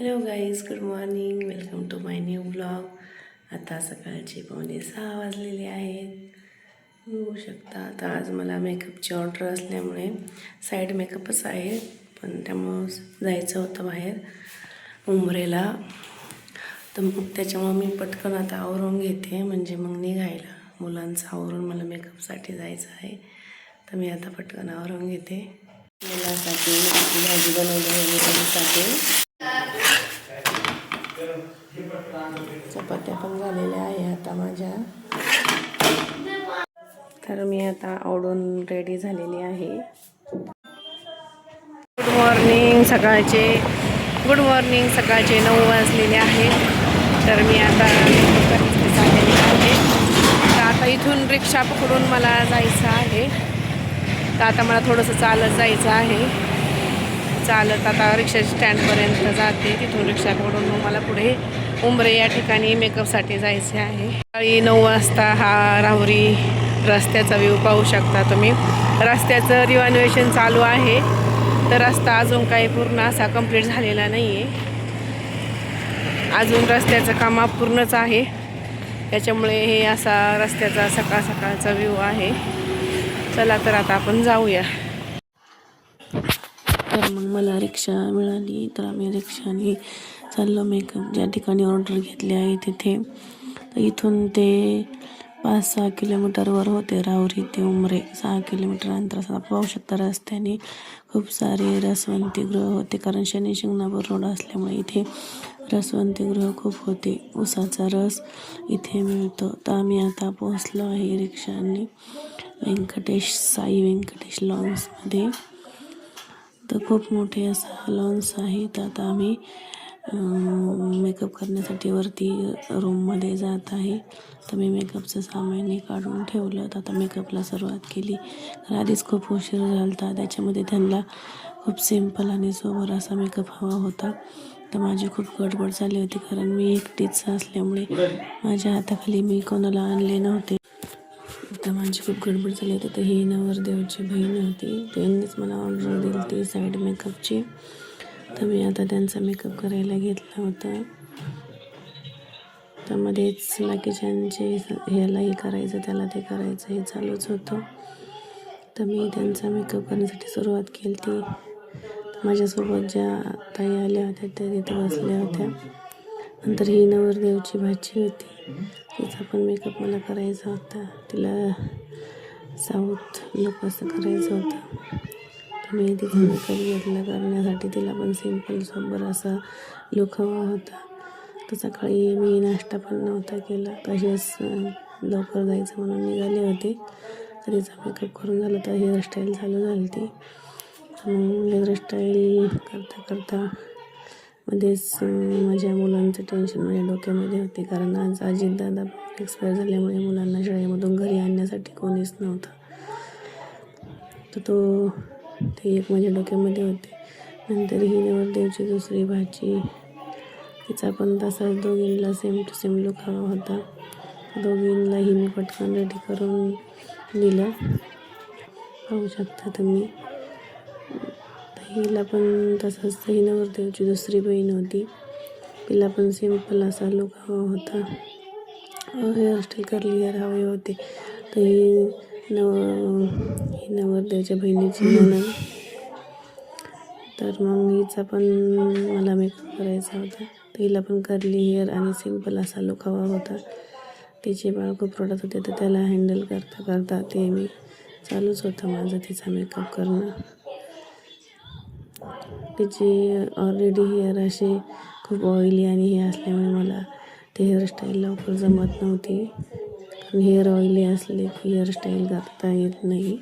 Hello guys, good morning. Welcome to my new blog. आता सकाळचे 5:45 वाजलेले आहेत. बघू शकता. आता आज मला मेकअपची ऑर्डर असल्यामुळे साईड मेकअपच आहे, पण त्यामुळं जायचं होतं बाहेर उमरेला. तर मग त्याच्यामुळं मी पटकन आता आवरून घेते, म्हणजे मग निघायला मुलांचं आवरून मला मेकअपसाठी जायचं आहे. तर मी आता पटकन आवरून घेते. मुलासाठी भाजी बनवली आहे मुलांसाठी. चपात्या पण झालेल्या आहे आता माझ्या. तर मी आता आवडून रेडी झालेली आहे. गुड मॉर्निंग सकाळचे 9 वाजलेले आहेत. तर मी आता चाललेली आहे. तर आता इथून रिक्षा पकडून मला जायचं आहे. तर आता मला थोडंसं चालत जायचं आहे. चालत आता रिक्षा स्टँडपर्यंत जाते. तिथून रिक्षा पकडून मग मला पुढे उमरे या ठिकाणी मेकअपसाठी जायचे आहे. सकाळी 9 वाजता हा राहुरी रस्त्याचा व्ह्यू पाहू शकता तुम्ही. रस्त्याचं रिनोव्हेशन चालू आहे. तर रस्ता अजून काही पूर्ण असा कंप्लीट झालेला नाही आहे. अजून रस्त्याचं काम अपूर्णच आहे. त्याच्यामुळे हे असा रस्त्याचा सकाळचा व्ह्यू आहे. चला तर आता आपण जाऊया. तर मग मला रिक्षा मिळाली, तर आम्ही रिक्षाने चाललो मेकअप ज्या ठिकाणी ऑर्डर घेतली आहे तिथे. तर इथून ते 5-6 किलोमीटरवर होते. राहुरी ते उमरे 6 किलोमीटर अंतर असं पाहू शकता. रस्त्याने खूप सारे रसवंतीगृह होते, कारण शनी शिंगणापूर रोड असल्यामुळे इथे रसवंतीगृह खूप होते. उसाचा रस इथे मिळतो. तर आम्ही आता पोहोचलो आहे रिक्षाने साई व्यंकटेश लॉन्समध्ये. तर खूप मोठे असा लॉन्स आहे. तर आता आम्ही मेकअप करण्यासाठी वरती रूममध्ये जात आहे. तर मी मेकअपचं सामान काढून ठेवलं. तर आता मेकअपला सुरुवात केली. तर आधीच खूप उशीर झाला होता. त्याच्यामध्ये त्यांना खूप सिम्पल आणि सोबर असा मेकअप हवा होता. तर माझी खूप गडबड झाली होती, कारण मी एकटीच असल्यामुळे माझ्या हाताखाली मी कोणाला आणले नव्हते. तर माझी खूप गडबड झाली होती. तर ही नवरदेवची बहीण होती, त्यांनीच मला ऑर्डर दिली ती साईड मेकअपची. तर मी आता त्यांचा मेकअप करायला घेतला होता. त्यामध्येच बाकीच्यांचे ह्यालाही करायचं, त्याला ते करायचं, हे चालूच होतं. तर मी त्यांचा मेकअप करण्यासाठी सुरुवात केली ती. तर माझ्यासोबत ज्या ताई आल्या होत्या त्या तिथे बसल्या होत्या. नंतर ही नवरदेवची भाची होती, तिचा पण मेकअप मला करायचा होता. तिला साऊथ लुक असं करायचं होतं. तर मी तिचा मेकअप घेतला करण्यासाठी. तिला पण सिम्पल सोबर असा लुक हवा होता. तर सकाळी मी नाश्ता पण नव्हता केला, तसेच लवकर जायचं म्हणून निघाले होते. तर तिचा मेकअप करून झाला. तर हेअरस्टाईल चालू झाली ती. मग हेअरस्टाईल करता मध्येच माझ्या मुलांचं टेन्शन माझ्या डोक्यामध्ये होते, कारण आज अजितदादा एक्सपायर झाल्यामुळे मुलांना शाळेमधून घरी आणण्यासाठी कोणीच नव्हतं. तर ते एक माझ्या डोक्यामध्ये होते. नंतर ही नवरदेवची दुसरी भाची, तिचा पण तसाच दोघींना सेम टू सेम लुक हवा होता. दोघींनाही मी पटकन रेडी करून दिलं, पाहू शकता तुम्ही. हिला पण तसंच. ही नवरदेवची दुसरी बहीण होती, तिला पण सिम्पल असा लुक हवा होता. हेअरस्टाईल करली हेअर हवे होते. तर ही नवरदेवच्या बहिणीची नणंद. तर मग हिचा पण मला मेकअप करायचा होता. तर हिला पण करली हेअर आणि सिम्पल असा लुक हवा होता. तिचे बाळ खूप रडत होते, तर त्याला हँडल करता ते मी चालूच होतं माझं तिचा मेकअप करणं. तिची ऑलरेडी हेअर असे खूप ऑइली आणि हे असल्यामुळे मला ते हेअरस्टाईल लवकर जमत नव्हती, कारण हेअर ऑइली असले की हेअरस्टाईल करता येत नाही.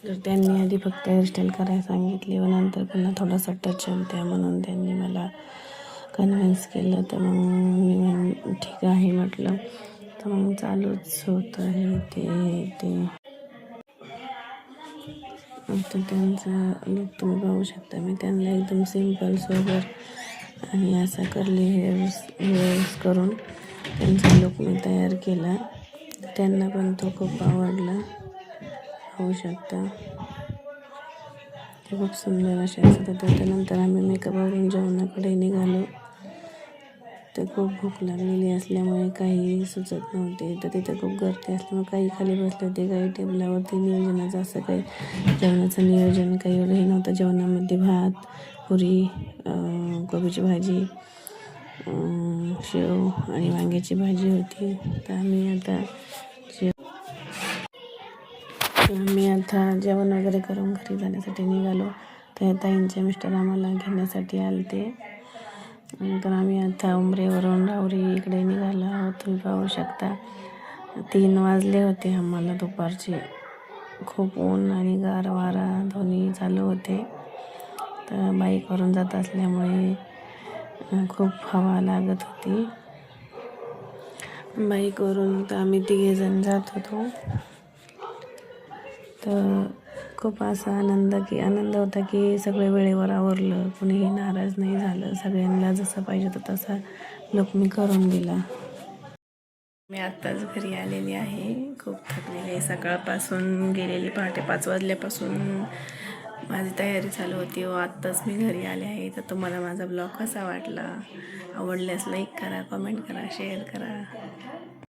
तर त्यांनी आधी फक्त हेअरस्टाईल करायला सांगितली व नंतर पुन्हा थोडासा टच द्या म्हणून त्यांनी मला कन्व्हिन्स केलं. तर मग मी ठीक आहे म्हटलं. तर मग चालूच होतं हे ते. तर त्यांचा लुक तुम्ही पाहू शकता. मी त्यांना एकदम सिंपल सोबर आणि असा कर्ली हेअर्स करून त्यांचा लुक मी तयार केला. त्यांना पण तो खूप आवडला. पाहू शकता ते खूप सुंदर असे असत होते. त्यानंतर आम्ही मेकअपवरून जेवणाकडे निघालो. तर खूप भूक लागलेली असल्यामुळे काही सुचत नव्हते. तर तिथं खूप गर्दी असल्यामुळे काही खाली बसले होते, काही टेबलावरती. नियोजनाचं असं काही जेवणाचं नियोजन काही एवढं हे नव्हतं. जेवणामध्ये भात, पुरी, कोबीची भाजी, शेव आणि वांग्याची भाजी होती. तर आम्ही आता जेवण वगैरे करून घरी जाण्यासाठी निघालो. तर ताईंचे मिस्टर आम्हाला घेण्यासाठी आले. तर आम्ही आता उंबरेवरून राहुरी इकडे निघालो आहोत. तुम्ही पाहू शकता 3 वाजले होते आम्हाला दुपारचे. खूप ऊन आणि गार वारा दोन्ही चालू होते. तर बाईकवरून जात असल्यामुळे खूप हवा लागत होती. बाईकवरून तर आम्ही 3 जण जात होतो. तर खूप असा आनंद होता की सगळे वेळेवर आवरलं, कुणीही नाराज नाही झालं. सगळ्यांना जसं पाहिजे होतं तसा लुक मी करून दिला. मी आत्ताच घरी आलेली आहे. खूप थकलेली आहे. सकाळपासून गेलेली पहाटे 5 वाजल्यापासून माझी तयारी चालू होती व आत्ताच मी घरी आले आहे. तर तुम्हाला माझा ब्लॉग कसा वाटला? आवडल्यास लाईक करा, कमेंट करा, शेअर करा.